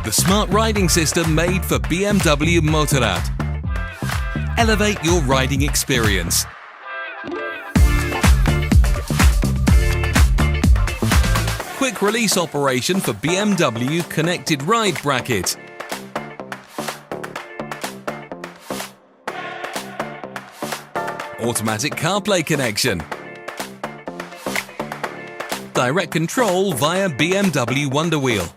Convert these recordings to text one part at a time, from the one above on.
the smart riding system made for BMW Motorrad. Elevate your riding experience. Quick release operation for BMW connected ride bracket. Automatic CarPlay connection. Direct control via BMW Wonder Wheel.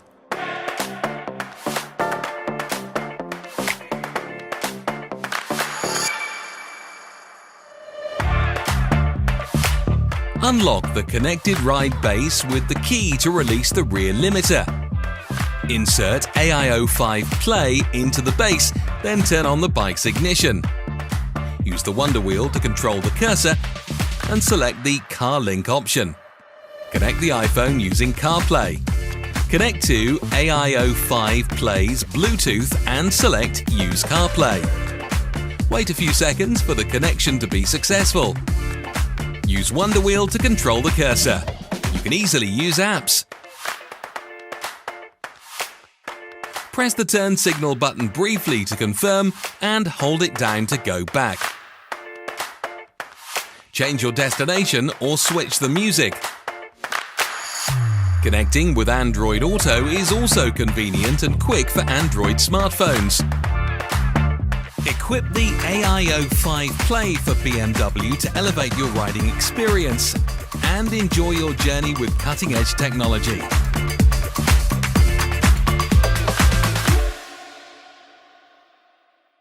Unlock the connected ride base with the key to release the rear limiter. Insert AIO-5 Play into the base, then turn on the bike's ignition. Use the Wonder Wheel to control the cursor and select the Car Link option. Connect the iPhone using CarPlay. Connect to AIO-5 Play's Bluetooth and select Use CarPlay. Wait a few seconds for the connection to be successful. Use Wonder Wheel to control the cursor. You can easily use apps. Press the turn signal button briefly to confirm and hold it down to go back. Change your destination or switch the music. Connecting with Android Auto is also convenient and quick for Android smartphones. Equip the AIO-5 Play for BMW to elevate your riding experience and enjoy your journey with cutting-edge technology.